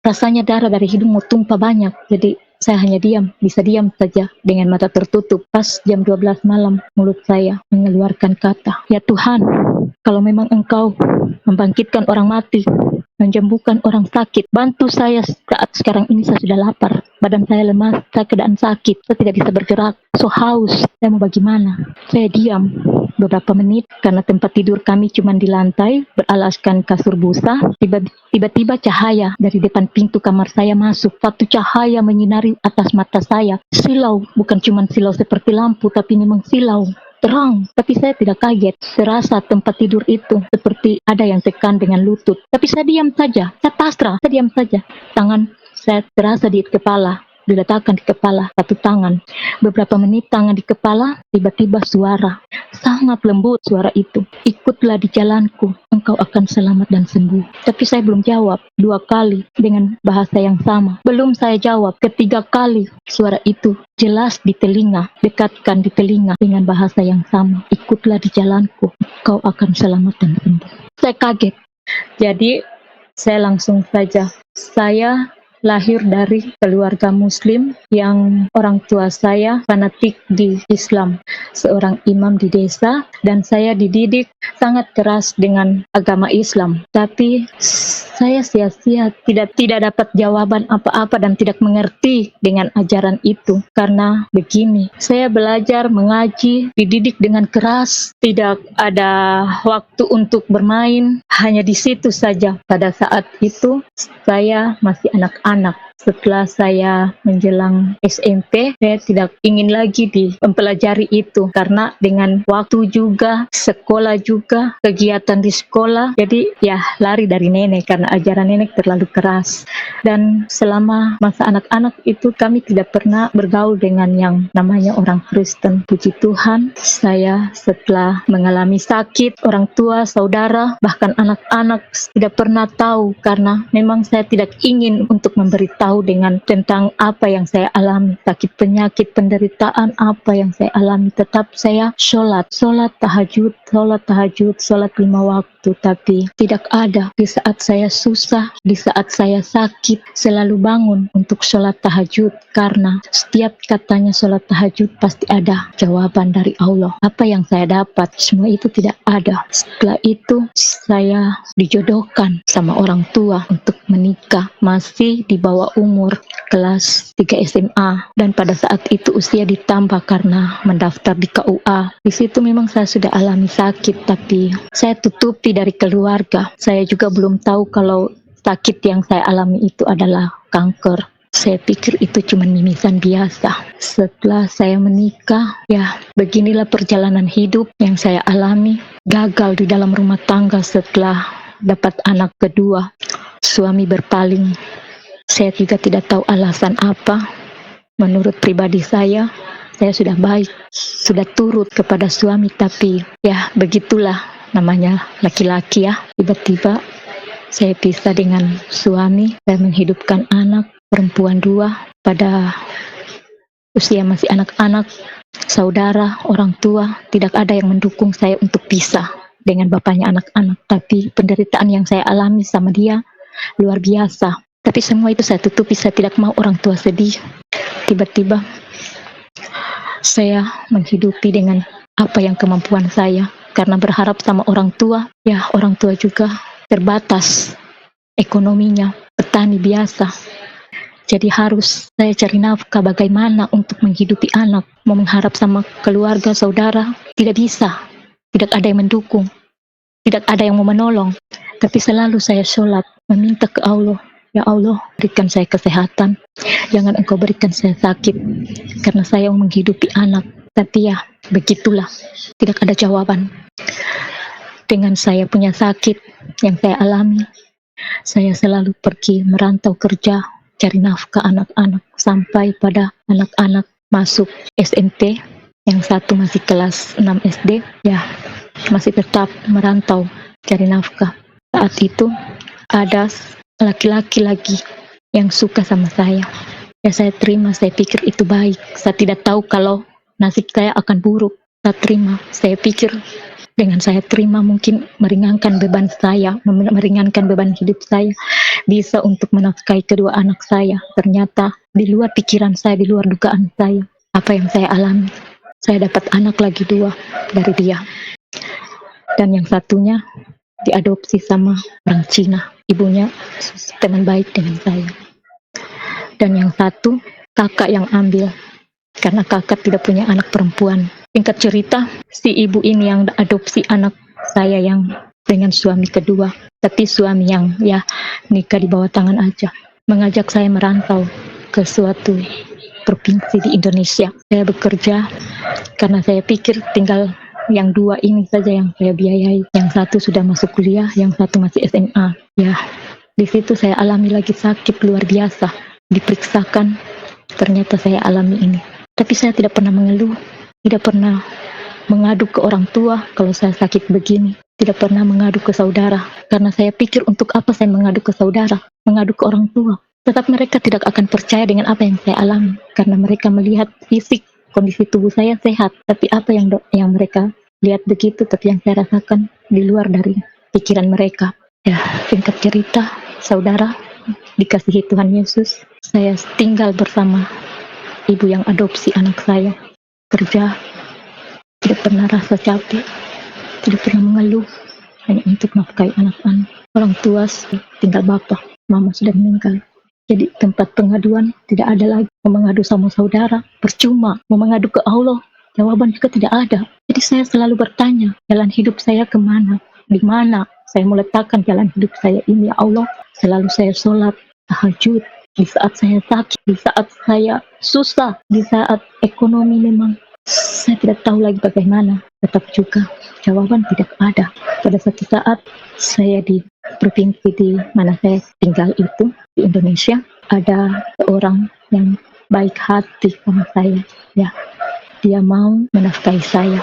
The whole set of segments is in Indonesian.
Rasanya darah dari hidung mau tumpah banyak. Jadi saya hanya diam, bisa diam saja dengan mata tertutup. Pas jam 12 malam, mulut saya mengeluarkan kata, "Ya Tuhan, kalau memang Engkau membangkitkan orang mati, menyembuhkan orang sakit, bantu saya saat sekarang ini saya sudah lapar. Badan saya lemas, saya keadaan sakit, saya tidak bisa bergerak, so haus, saya mau bagaimana?" Saya diam beberapa menit karena tempat tidur kami cuma di lantai, beralaskan kasur busa. Tiba-tiba cahaya dari depan pintu kamar saya masuk. Satu cahaya menyinari atas mata saya. Silau, bukan cuma silau seperti lampu, tapi memang silau. Terang, tapi saya tidak kaget. Serasa tempat tidur itu seperti ada yang tekan dengan lutut. Tapi saya diam saja, saya pasrah, saya diam saja. Tangan saya terasa di kepala, diletakkan di kepala, satu tangan. Beberapa menit tangan di kepala, tiba-tiba suara. Sangat lembut suara itu. "Ikutlah di jalanku, engkau akan selamat dan sembuh." Tapi saya belum jawab. 2 kali dengan bahasa yang sama. Belum saya jawab. Ketiga kali suara itu jelas di telinga, dekatkan di telinga dengan bahasa yang sama. "Ikutlah di jalanku, engkau akan selamat dan sembuh." Saya kaget. Jadi saya langsung saja. Saya lahir dari keluarga Muslim yang orang tua saya fanatik di Islam, seorang imam di desa, dan saya dididik sangat keras dengan agama Islam. Tapi saya sia-sia, tidak dapat jawaban apa-apa dan tidak mengerti dengan ajaran itu. Karena begini, saya belajar mengaji, dididik dengan keras, tidak ada waktu untuk bermain, hanya di situ saja. Pada saat itu saya masih anak-anak. Setelah saya menjelang SMP, saya tidak ingin lagi mempelajari itu karena dengan waktu juga, sekolah juga, kegiatan di sekolah, jadi ya lari dari nenek karena ajaran nenek terlalu keras. Dan selama masa anak-anak itu kami tidak pernah bergaul dengan yang namanya orang Kristen. Puji Tuhan, saya setelah mengalami sakit, orang tua, saudara, bahkan anak-anak tidak pernah tahu karena memang saya tidak ingin untuk memberitahu tentang apa yang saya alami, sakit, penyakit, penderitaan apa yang saya alami. Tetap saya sholat tahajud, sholat 5 waktu, tapi tidak ada. Di saat saya susah, di saat saya sakit, selalu bangun untuk sholat tahajud karena setiap katanya sholat tahajud pasti ada jawaban dari Allah. Apa yang saya dapat, semua itu tidak ada. Setelah itu saya dijodohkan sama orang tua untuk menikah, masih di bawah umur, kelas 3 SMA, dan pada saat itu usia ditambah karena mendaftar di KUA. Di situ memang saya sudah alami sakit, tapi saya tutupi dari keluarga. Saya juga belum tahu kalau sakit yang saya alami itu adalah kanker. Saya pikir itu cuma mimisan biasa. Setelah saya menikah, ya beginilah perjalanan hidup yang saya alami. Gagal di dalam rumah tangga setelah dapat anak kedua. Suami berpaling. Saya juga tidak tahu alasan apa. Menurut pribadi saya sudah baik, sudah turut kepada suami, tapi ya begitulah namanya laki-laki ya. Tiba-tiba saya pisah dengan suami, saya menghidupkan anak perempuan 2 pada usia masih anak-anak. Saudara, orang tua, tidak ada yang mendukung saya untuk pisah dengan bapaknya anak-anak. Tapi penderitaan yang saya alami sama dia luar biasa. Tapi semua itu saya tutupi, saya tidak mau orang tua sedih. Tiba-tiba saya menghidupi dengan apa yang kemampuan saya. Karena berharap sama orang tua, ya orang tua juga terbatas ekonominya, petani biasa. Jadi harus saya cari nafkah bagaimana untuk menghidupi anak. Mau mengharap sama keluarga, saudara, tidak bisa. Tidak ada yang mendukung. Tidak ada yang mau menolong. Tapi selalu saya sholat, meminta ke Allah. Ya Allah, berikan saya kesehatan. Jangan Engkau berikan saya sakit. Karena saya mau menghidupi anak. Tapi ya, begitulah. Tidak ada jawaban. Dengan saya punya sakit yang saya alami, saya selalu pergi merantau kerja, cari nafkah anak-anak. Sampai pada anak-anak masuk SMP, yang satu masih kelas 6 SD, ya masih tetap merantau, cari nafkah. Saat itu ada laki-laki lagi yang suka sama saya. Ya saya terima, saya pikir itu baik. Saya tidak tahu kalau nasib saya akan buruk. Saya terima, saya pikir Dengan saya terima mungkin meringankan beban saya, meringankan beban hidup saya, bisa untuk menafkahi kedua anak saya. Ternyata di luar pikiran saya, di luar dugaan saya, apa yang saya alami. Saya dapat anak lagi 2 dari dia. Dan yang satunya diadopsi sama orang Cina. Ibunya teman baik dengan saya. Dan yang satu kakak yang ambil, karena kakak tidak punya anak perempuan. Singkat cerita, si ibu ini yang adopsi anak saya yang dengan suami kedua, tapi suami yang ya nikah di bawah tangan aja, mengajak saya merantau ke suatu provinsi di Indonesia. Saya bekerja karena saya pikir tinggal yang 2 ini saja yang saya biayai. Yang satu sudah masuk kuliah, yang satu masih SMA. Ya, di situ saya alami lagi sakit luar biasa. Diperiksakan, ternyata saya alami ini. Tapi saya tidak pernah mengeluh, tidak pernah mengadu ke orang tua kalau saya sakit begini, tidak pernah mengadu ke saudara, karena saya pikir untuk apa saya mengadu ke saudara, mengadu ke orang tua. Tetap mereka tidak akan percaya dengan apa yang saya alami, karena mereka melihat fisik, kondisi tubuh saya sehat, tapi apa yang mereka lihat begitu, tapi yang saya rasakan di luar dari pikiran mereka. Ya, singkat cerita, saudara, dikasihi Tuhan Yesus, saya tinggal bersama ibu yang adopsi anak saya, kerja, tidak pernah rasa capek, tidak pernah mengeluh, hanya untuk nafkahi anak-anak. Orang tua tinggal bapak, mama sudah meninggal. Jadi tempat pengaduan tidak ada lagi. Mau mengadu sama saudara, percuma. Mau mengadu ke Allah, jawaban juga tidak ada. Jadi saya selalu bertanya, jalan hidup saya kemana? Di mana saya meletakkan jalan hidup saya ini, ya Allah? Selalu saya sholat, tahajud, di saat saya sakit, di saat saya susah, di saat ekonomi memang saya tidak tahu lagi bagaimana. Tetap juga jawaban tidak ada. Pada satu saat saya di provinsi di mana saya tinggal itu, di Indonesia, ada seorang yang baik hati sama saya. Ya, dia mau menafkahi saya,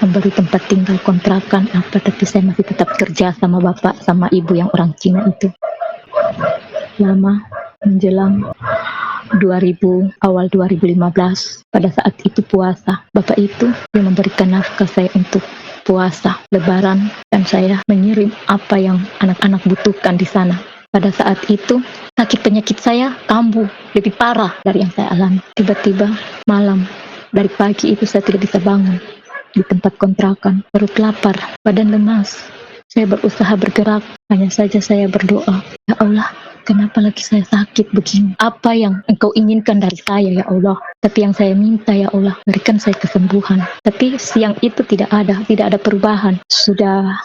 memberi tempat tinggal, kontrakan apa, tapi saya masih tetap kerja sama bapak sama ibu yang orang Cina itu. Lama menjelang awal 2015, pada saat itu puasa, bapak itu yang memberikan nafkah saya untuk puasa lebaran, dan saya mengirim apa yang anak-anak butuhkan di sana. Pada saat itu sakit penyakit saya kambuh lebih parah dari yang saya alami. Tiba-tiba malam, dari pagi itu saya tidak bisa bangun di tempat kontrakan, perut lapar, badan lemas. Saya berusaha bergerak, hanya saja saya berdoa, ya Allah, kenapa lagi saya sakit begini? Apa yang Engkau inginkan dari saya, ya Allah? Tapi yang saya minta, ya Allah, berikan saya kesembuhan. Tapi siang itu tidak ada perubahan. Sudah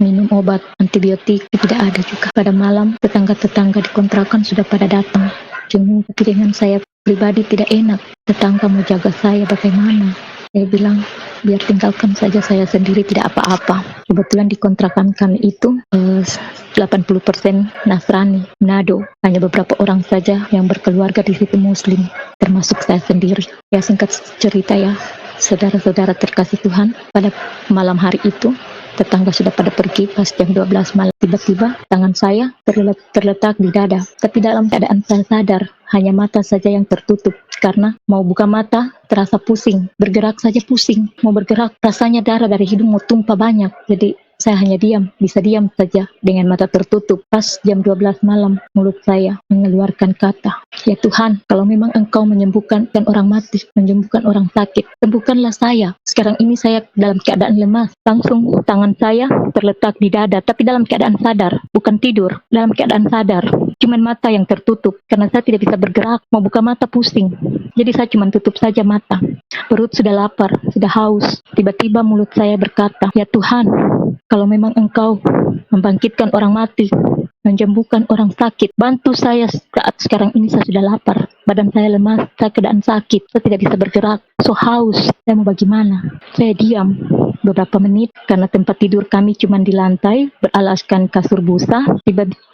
minum obat antibiotik, tidak ada juga. Pada malam, tetangga-tetangga di kontrakan sudah pada datang. Cuma tapi dengan saya pribadi tidak enak. Tetangga mau jaga saya bagaimana? Saya bilang, biar tinggalkan saja saya sendiri, tidak apa-apa. Kebetulan di kontrakan kami itu 80% Nasrani, Manado. Hanya beberapa orang saja yang berkeluarga di situ Muslim, termasuk saya sendiri. Ya, singkat cerita ya, saudara-saudara terkasih Tuhan, pada malam hari itu, tetangga sudah pada pergi pas jam 12 malam. Tiba-tiba tangan saya terletak di dada. Tapi dalam keadaan saya sadar, hanya mata saja yang tertutup. Karena mau buka mata, terasa pusing. Bergerak saja pusing. Mau bergerak, rasanya darah dari hidung mau tumpah banyak. Jadi saya hanya bisa diam saja dengan mata tertutup. Pas jam 12 malam, mulut saya mengeluarkan kata, ya Tuhan, kalau memang Engkau menyembuhkan orang mati, menyembuhkan orang sakit, sembuhkanlah saya. Sekarang ini saya dalam keadaan lemas. Langsung tangan saya terletak di dada, tapi dalam keadaan sadar, bukan tidur, dalam keadaan sadar. Cuman mata yang tertutup, karena saya tidak bisa bergerak, mau buka mata pusing. Jadi saya cuma tutup saja mata. Perut sudah lapar, sudah haus. Tiba-tiba mulut saya berkata, ya Tuhan, kalau memang Engkau membangkitkan orang mati, menyembuhkan orang sakit, bantu saya saat sekarang ini saya sudah lapar. Badan saya lemas, saya keadaan sakit, saya tidak bisa bergerak, so haus, saya mau bagaimana? Saya diam beberapa menit karena tempat tidur kami cuma di lantai, beralaskan kasur busa.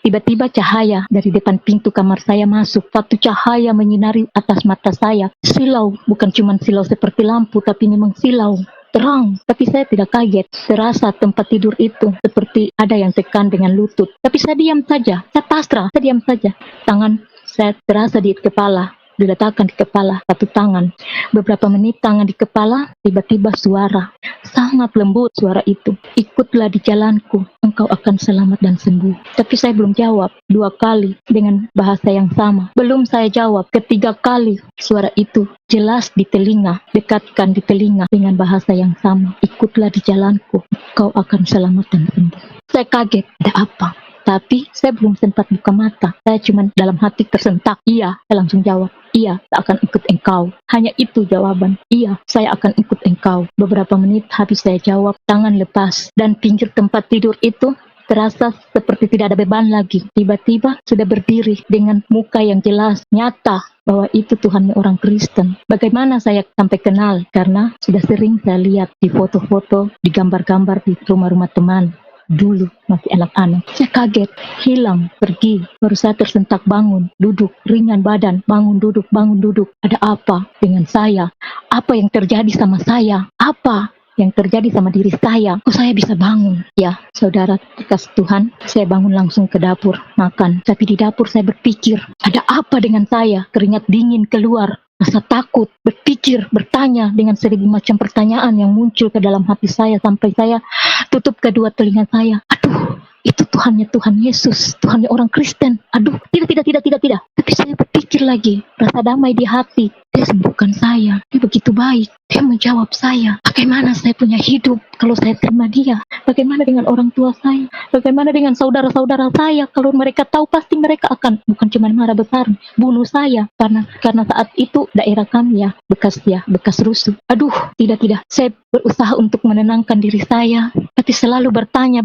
Tiba-tiba cahaya dari depan pintu kamar saya masuk. Satu cahaya menyinari atas mata saya. Silau, bukan cuma silau seperti lampu, tapi memang silau. Terang, tapi saya tidak kaget. Serasa tempat tidur itu seperti ada yang tekan dengan lutut. Tapi saya diam saja, saya pasrah, saya diam saja. Tangan saya terasa di kepala. diletakkan di kepala, satu tangan. Beberapa menit tangan di kepala, tiba-tiba suara. Sangat lembut suara itu. Ikutlah di jalanku, engkau akan selamat dan sembuh. Tapi saya belum jawab. 2 kali dengan bahasa yang sama. Belum saya jawab. Ketiga kali suara itu jelas di telinga. Dekatkan di telinga dengan bahasa yang sama. Ikutlah di jalanku, engkau akan selamat dan sembuh. Saya kaget. Ada apa? Tapi saya belum sempat buka mata. Saya cuma dalam hati tersentak. Iya, saya langsung jawab. Iya, saya akan ikut engkau. Hanya itu jawaban. Iya, saya akan ikut engkau. Beberapa menit habis saya jawab, tangan lepas. Dan pinggir tempat tidur itu terasa seperti tidak ada beban lagi. Tiba-tiba sudah berdiri dengan muka yang jelas, nyata bahwa itu Tuhan orang Kristen. Bagaimana saya sampai kenal? Karena sudah sering saya lihat di foto-foto, di gambar-gambar di rumah-rumah teman. Dulu masih anak-anak. Saya kaget, hilang, pergi. Baru saya tersentak bangun, duduk, ringan badan, bangun duduk. Ada apa dengan saya? Apa yang terjadi sama saya? Apa yang terjadi sama diri saya? Kok saya bisa bangun? Ya, saudara kasih Tuhan, saya bangun langsung ke dapur, makan. Tapi di dapur saya berpikir, ada apa dengan saya? Keringat dingin keluar. Rasa takut, berpikir, bertanya dengan 1000 macam pertanyaan yang muncul ke dalam hati saya sampai saya tutup kedua telinga saya. Aduh, itu Tuhannya Tuhan Yesus, Tuhannya orang Kristen. Aduh, tidak. Tapi saya berpikir lagi, rasa damai di hati. Dia sembuhkan saya, dia begitu baik. Dia menjawab saya, bagaimana saya punya hidup kalau saya terima dia? Bagaimana dengan orang tua saya? Bagaimana dengan saudara-saudara saya? Kalau mereka tahu pasti mereka akan bukan cuma marah besar, bunuh saya. Karena saat itu daerah kami bekas rusuh. Aduh, tidak. Saya berusaha untuk menenangkan diri saya, tapi selalu bertanya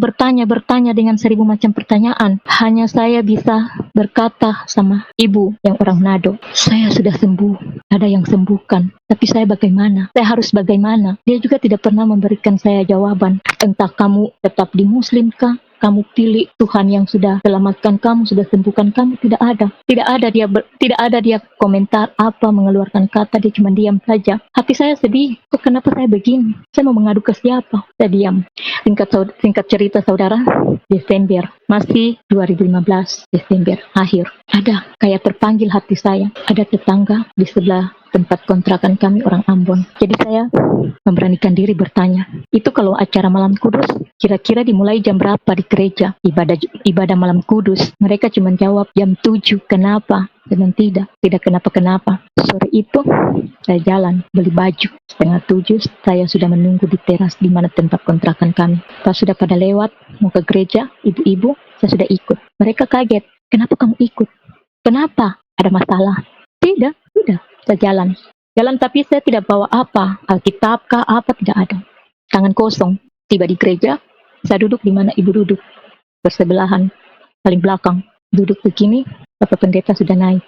dengan 1000 macam pertanyaan. Hanya saya bisa berkata sama ibu yang orang Nado, saya sudah sembuh, ada yang sembuhkan. Tapi saya bagaimana? Saya harus bagaimana? Dia juga tidak pernah memberikan saya jawaban. Entah kamu tetap di Muslim kah? Kamu pilih Tuhan yang sudah selamatkan kamu, sudah sembuhkan kamu. Tidak ada dia komentar apa, mengeluarkan kata. Dia cuma diam saja. Hati saya sedih. Kok kenapa saya begini? Saya mau mengadu ke siapa? Saya diam. Singkat cerita saudara, Desember, masih 2015, Desember akhir. Ada kayak terpanggil hati saya. Ada tetangga di sebelah tempat kontrakan kami orang Ambon. Jadi saya memberanikan diri bertanya, itu kalau acara malam kudus kira-kira dimulai jam berapa di gereja? Ibadah malam kudus. Mereka cuma jawab jam 7. Kenapa? Dan tidak kenapa-kenapa. Sore itu saya jalan beli baju. 6:30 saya sudah menunggu di teras di mana tempat kontrakan kami. Pas sudah pada lewat mau ke gereja, ibu-ibu, saya sudah ikut. Mereka kaget. Kenapa kamu ikut? Kenapa? Ada masalah? Tidak. Saya jalan tapi saya tidak bawa apa, Alkitab kah apa, tidak ada. Tangan kosong. Tiba di gereja, saya duduk di mana ibu duduk, bersebelahan, paling belakang. Duduk begini, Bapak Pendeta sudah naik,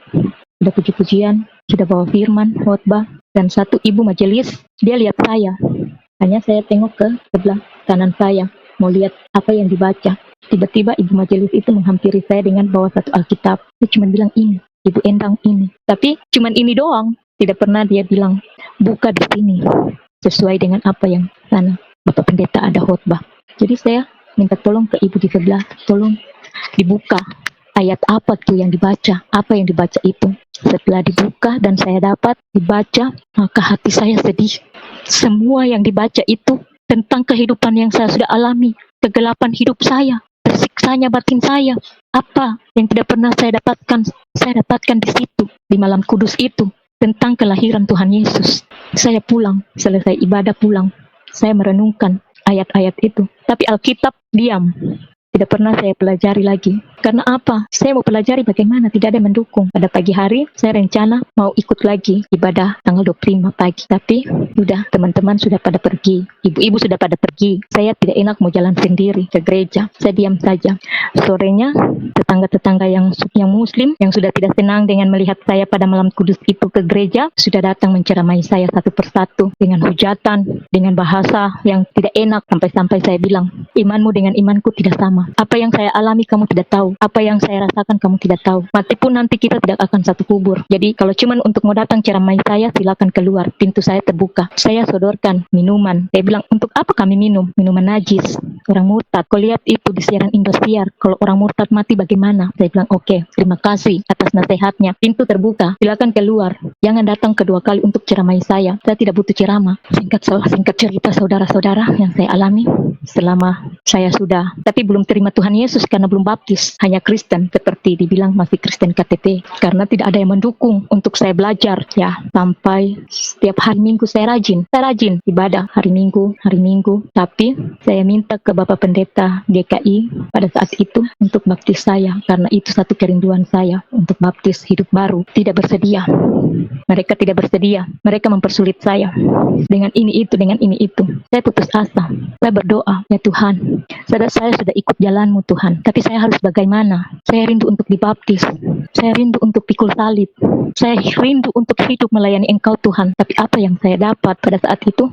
sudah puji-pujian, sudah bawa firman, khotbah, dan satu ibu majelis, dia lihat saya. Hanya saya tengok ke sebelah kanan saya, mau lihat apa yang dibaca. Tiba-tiba ibu majelis itu menghampiri saya dengan bawa satu Alkitab. Dia cuma bilang ini. Ibu Endang ini. Tapi cuman ini doang. Tidak pernah dia bilang, buka di sini. Sesuai dengan apa yang sana. Bapak Pendeta ada khotbah. Jadi saya minta tolong ke ibu di sebelah. Tolong dibuka. Ayat apa tuh yang dibaca? Apa yang dibaca itu? Setelah dibuka dan saya dapat dibaca, maka hati saya sedih. Semua yang dibaca itu tentang kehidupan yang saya sudah alami. Kegelapan hidup saya. Tersiksanya batin saya. Apa yang tidak pernah saya dapatkan di situ, di malam kudus itu, tentang kelahiran Tuhan Yesus. Saya pulang, selesai ibadah pulang, saya merenungkan ayat-ayat itu, tapi Alkitab diam. Tidak pernah saya pelajari lagi. Karena apa? Saya mau pelajari bagaimana, tidak ada yang mendukung. Pada pagi hari, saya rencana mau ikut lagi ibadah tanggal 25 pagi. Tapi, sudah teman-teman sudah pada pergi. Ibu-ibu sudah pada pergi. Saya tidak enak mau jalan sendiri ke gereja. Saya diam saja. Sorenya, tetangga-tetangga yang Muslim, yang sudah tidak senang dengan melihat saya pada malam kudus itu ke gereja, sudah datang menceramai saya satu persatu. Dengan hujatan, dengan bahasa yang tidak enak. Sampai-sampai saya bilang, imanmu dengan imanku tidak sama. Apa yang saya alami kamu tidak tahu. tahu. Apa yang saya rasakan kamu tidak tahu. Mati pun nanti kita tidak akan satu kubur. Jadi kalau cuman untuk mau datang ceramai saya, silakan keluar. Pintu saya terbuka. Saya sodorkan minuman. Saya bilang, untuk apa kami minum? Minuman najis. Orang murtad. Kau lihat itu di siaran Indosiar. Kalau orang murtad mati bagaimana? Saya bilang, oke, terima kasih atas nasihatnya. Pintu terbuka. Silakan keluar. Jangan datang kedua kali untuk ceramai saya. Saya tidak butuh ceramah. Singkat cerita saudara-saudara yang saya alami selama saya sudah, tapi belum terima Tuhan Yesus karena belum baptis, hanya Kristen, seperti dibilang masih Kristen KTP, karena tidak ada yang mendukung untuk saya belajar, ya, sampai setiap hari Minggu saya rajin ibadah hari Minggu, tapi saya minta ke Bapak Pendeta GKI pada saat itu untuk baptis saya, karena itu satu kerinduan saya untuk baptis hidup baru. Tidak bersedia, mereka tidak bersedia, mereka mempersulit saya dengan ini itu. Saya putus asa. Saya berdoa, ya Tuhan, saya sudah ikut jalan-Mu Tuhan, tapi saya harus bagaimana? Saya rindu untuk dibaptis, saya rindu untuk pikul salib, saya rindu untuk hidup melayani Engkau Tuhan. Tapi apa yang saya dapat pada saat itu?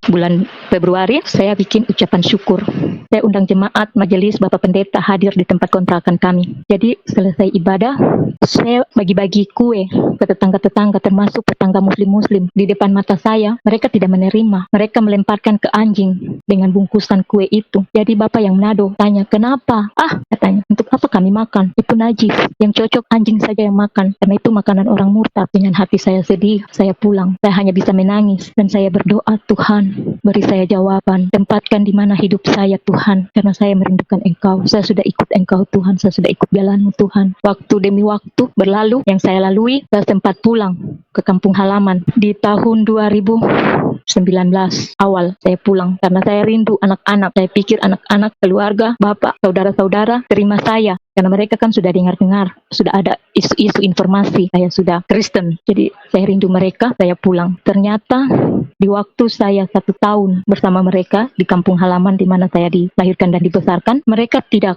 Bulan Februari saya bikin ucapan syukur. Saya undang jemaat, majelis, Bapak Pendeta hadir di tempat kontrakan kami. Jadi selesai ibadah, saya bagi-bagi kue ke tetangga-tetangga, termasuk tetangga muslim-muslim. Di depan mata saya, mereka tidak menerima. Mereka melemparkan ke anjing dengan bungkusan kue itu. Jadi Bapak yang Manado tanya, kenapa? Katanya, untuk apa kami makan? Itu najis. Yang cocok anjing saja yang makan. Karena itu makanan orang murtad. Dengan hati saya sedih, saya pulang. Saya hanya bisa menangis. Dan saya berdoa, Tuhan, beri saya jawaban. Tempatkan di mana hidup saya, Tuhan. Karena saya merindukan Engkau. Saya sudah ikut Engkau, Tuhan. Saya sudah ikut jalan-Mu, Tuhan. Waktu demi waktu berlalu, yang saya lalui, saya sempat pulang ke kampung halaman. Di tahun 2019 awal saya pulang. Karena saya rindu anak-anak. Saya pikir anak-anak, keluarga, bapak, saudara-saudara terima saya. Karena mereka kan sudah dengar-dengar, sudah ada isu-isu informasi, saya sudah Kristen. Jadi saya rindu mereka, saya pulang. Ternyata di waktu saya 1 tahun bersama mereka di kampung halaman di mana saya dilahirkan dan dibesarkan, mereka tidak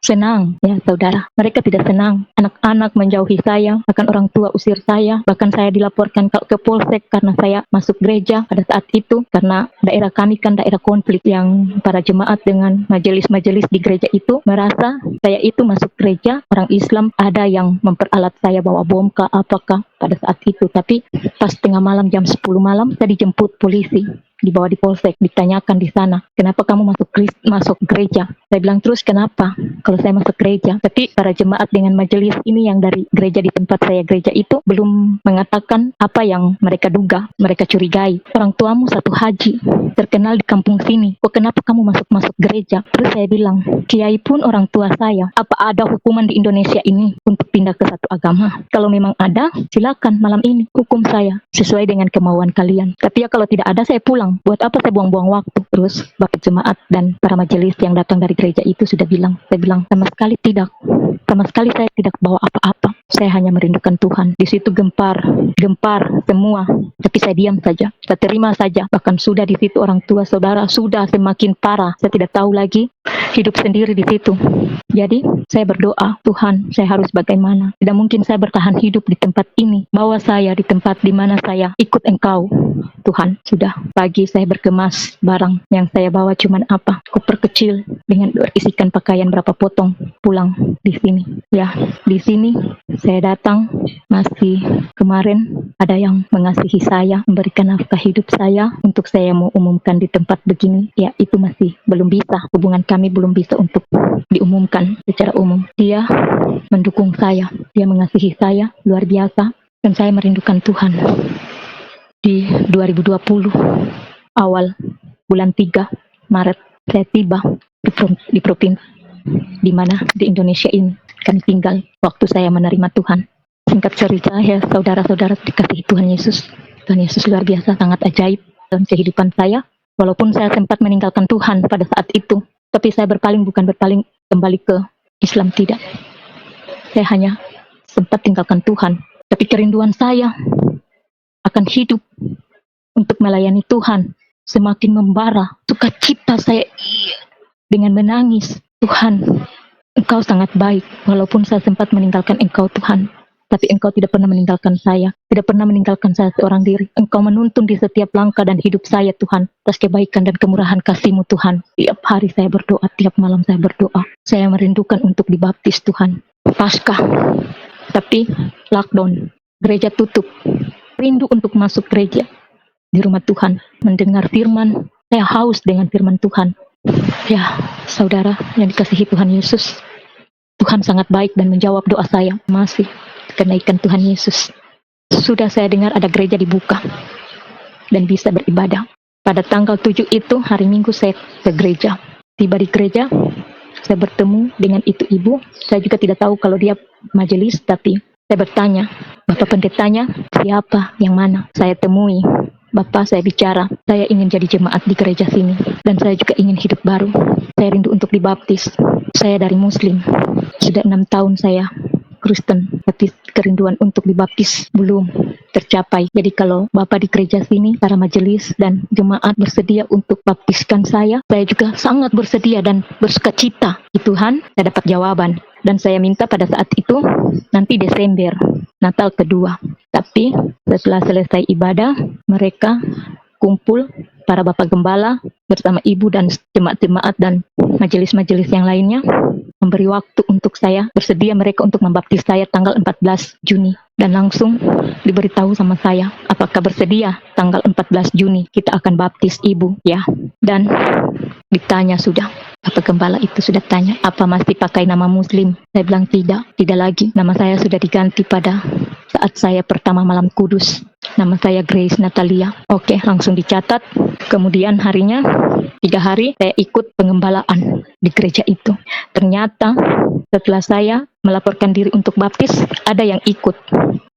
senang, ya saudara. Mereka tidak senang. Anak-anak menjauhi saya, bahkan orang tua usir saya, bahkan saya dilaporkan ke Polsek karena saya masuk gereja pada saat itu, karena daerah kami kan daerah konflik, yang para jemaat dengan majelis-majelis di gereja itu merasa saya itu masuk gereja orang Islam, ada yang memperalat saya bawa bom kah apakah pada saat itu. Tapi pas tengah malam jam 10 malam saya dijemput polisi, dibawa di Polsek, ditanyakan di sana, kenapa kamu masuk gereja? Saya bilang, terus kenapa kalau saya masuk gereja? Tapi para jemaat dengan majelis ini yang dari gereja di tempat saya gereja itu belum mengatakan apa yang mereka duga, mereka curigai. Orang tuamu satu haji, terkenal di kampung sini, kok kenapa kamu masuk gereja? Terus saya bilang, kiai pun orang tua saya. Apa ada hukuman di Indonesia ini untuk pindah ke satu agama? Kalau memang ada, silakan malam ini hukum saya sesuai dengan kemauan kalian. Tapi ya kalau tidak ada, saya pulang. Buat apa saya buang-buang waktu? Terus Bapak jemaat dan para majelis yang datang dari gereja itu sudah bilang, saya bilang, sama sekali tidak. Sama sekali saya tidak bawa apa-apa. Saya hanya merindukan Tuhan. Di situ gempar semua. Tapi saya diam saja. Saya terima saja. Bahkan sudah di situ orang tua saudara sudah semakin parah. Saya tidak tahu lagi hidup sendiri di situ. Jadi saya berdoa, Tuhan, saya harus bagaimana? Tidak mungkin saya bertahan hidup di tempat ini. Bawa saya di tempat di mana saya ikut Engkau. Tuhan, sudah pagi saya berkemas barang yang saya bawa cuman koper kecil dengan berisikan pakaian berapa potong, pulang di sini. Ya, di sini saya datang, masih kemarin ada yang mengasihi saya, memberikan nafkah hidup saya untuk saya mau umumkan di tempat begini. Ya, itu masih belum bisa. Hubungan kami belum bisa untuk diumumkan secara umum. Dia mendukung saya, dia mengasihi saya luar biasa, dan saya merindukan Tuhan. Di 2020 awal bulan 3 Maret saya tiba di provinsi di mana di Indonesia ini kami tinggal waktu saya menerima Tuhan. Singkat cerita, ya saudara-saudara dikasihi Tuhan Yesus. Tuhan Yesus luar biasa, sangat ajaib dalam kehidupan saya. Walaupun saya sempat meninggalkan Tuhan pada saat itu, tapi saya bukan berpaling kembali ke Islam, tidak. Saya hanya sempat tinggalkan Tuhan, tapi kerinduan saya akan hidup untuk melayani Tuhan semakin membara. Sukacita saya dengan menangis. Tuhan, Engkau sangat baik. Walaupun saya sempat meninggalkan Engkau Tuhan, tapi Engkau tidak pernah meninggalkan saya, tidak pernah meninggalkan saya seorang diri. Engkau menuntun di setiap langkah dan hidup saya Tuhan, atas kebaikan dan kemurahan kasih-Mu Tuhan. Tiap hari saya berdoa, tiap malam saya berdoa. Saya merindukan untuk dibaptis Tuhan. Paskah, tapi lockdown, gereja tutup. Rindu untuk masuk gereja, di rumah Tuhan, mendengar firman. Saya haus dengan firman Tuhan. Ya, saudara yang dikasihi Tuhan Yesus, Tuhan sangat baik dan menjawab doa saya. Masih kenaikan Tuhan Yesus. Sudah saya dengar ada gereja dibuka dan bisa beribadah. Pada tanggal 7 itu, hari Minggu saya ke gereja. Tiba di gereja, saya bertemu dengan itu ibu. Saya juga tidak tahu kalau dia majelis, tapi saya bertanya, Bapak pendetanya siapa, yang mana? Saya temui. Bapak, saya bicara, saya ingin jadi jemaat di gereja sini. Dan saya juga ingin hidup baru. Saya rindu untuk dibaptis. Saya dari Muslim. Sudah 6 tahun saya Kristen, tapi kerinduan untuk dibaptis belum tercapai. Jadi kalau Bapak di gereja sini, para majelis dan jemaat bersedia untuk baptiskan saya juga sangat bersedia dan bersukacita. Tuhan, saya dapat jawaban. Dan saya minta pada saat itu, nanti Desember, Natal kedua. Tapi setelah selesai ibadah, mereka kumpul, para Bapak Gembala bersama Ibu dan jemaat-jemaat dan majelis-majelis yang lainnya, memberi waktu untuk saya, bersedia mereka untuk membaptis saya tanggal 14 Juni. Dan langsung diberitahu sama saya, apakah bersedia tanggal 14 Juni kita akan baptis Ibu, ya. Dan ditanya sudah, Bapak Gembala itu sudah tanya, apa masih pakai nama Muslim? Saya bilang tidak lagi. Nama saya sudah diganti pada saat saya pertama malam kudus. Nama saya Grace Natalia. Oke, langsung dicatat. Kemudian harinya, 3 hari saya ikut pengembalaan di gereja itu. Ternyata setelah saya melaporkan diri untuk baptis, ada yang ikut.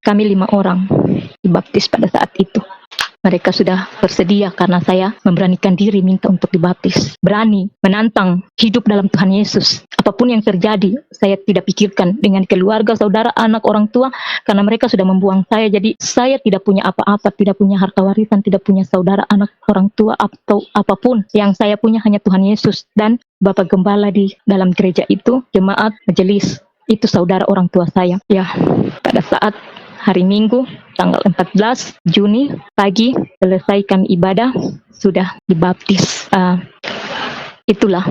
Kami 5 orang dibaptis pada saat itu. Mereka sudah bersedia karena saya memberanikan diri minta untuk dibaptis. Berani, menantang, hidup dalam Tuhan Yesus. Apapun yang terjadi, saya tidak pikirkan dengan keluarga, saudara, anak, orang tua, karena mereka sudah membuang saya. Jadi saya tidak punya apa-apa, tidak punya harta warisan, tidak punya saudara, anak, orang tua, atau apapun. Yang saya punya hanya Tuhan Yesus dan Bapak Gembala di dalam gereja itu, jemaat, majelis. Itu saudara orang tua saya. Ya, pada saat hari Minggu, tanggal 14 Juni, pagi, selesaikan ibadah, sudah dibaptis. Itulah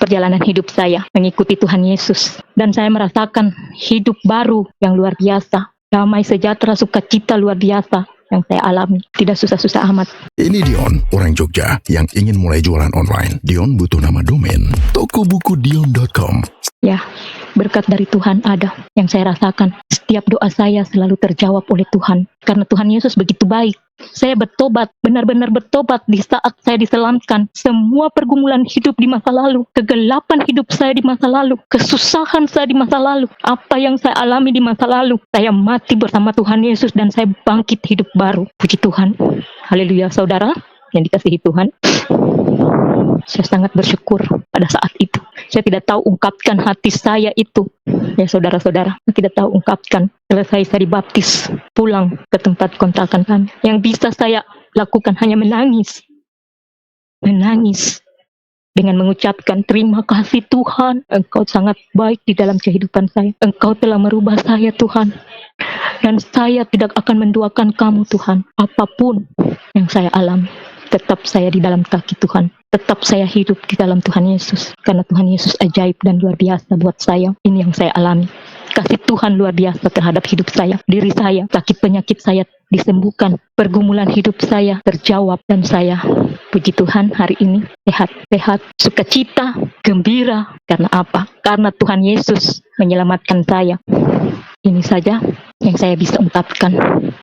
perjalanan hidup saya, mengikuti Tuhan Yesus. Dan saya merasakan hidup baru yang luar biasa. Damai, sejahtera, sukacita luar biasa yang saya alami. Tidak susah-susah amat. Ini Dion, orang Jogja yang ingin mulai jualan online. Dion butuh nama domain, tokobukudion.com. Ya, berkat dari Tuhan ada yang saya rasakan. Setiap doa saya selalu terjawab oleh Tuhan. Karena Tuhan Yesus begitu baik. Saya bertobat, benar-benar bertobat di saat saya diselamatkan. Semua pergumulan hidup di masa lalu, kegelapan hidup saya di masa lalu, kesusahan saya di masa lalu, apa yang saya alami di masa lalu, saya mati bersama Tuhan Yesus dan saya bangkit hidup baru. Puji Tuhan. Haleluya, saudara yang dikasihi Tuhan. Saya sangat bersyukur pada saat itu. Saya tidak tahu ungkapkan hati saya itu. Ya saudara-saudara, saya tidak tahu ungkapkan. Selesai saya dibaptis, pulang ke tempat kontrakan kami. Yang bisa saya lakukan hanya menangis. Menangis. Dengan mengucapkan terima kasih Tuhan. Engkau sangat baik di dalam kehidupan saya. Engkau telah merubah saya Tuhan. Dan saya tidak akan menduakan kamu Tuhan. Apapun yang saya alami. Tetap saya di dalam kaki Tuhan. Tetap saya hidup di dalam Tuhan Yesus. Karena Tuhan Yesus ajaib dan luar biasa buat saya. Ini yang saya alami. Kasih Tuhan luar biasa terhadap hidup saya. Diri saya, sakit penyakit saya disembuhkan. Pergumulan hidup saya terjawab. Dan saya, puji Tuhan, hari ini sehat, sukacita, gembira. Karena apa? Karena Tuhan Yesus menyelamatkan saya. Ini saja yang saya bisa ungkapkan.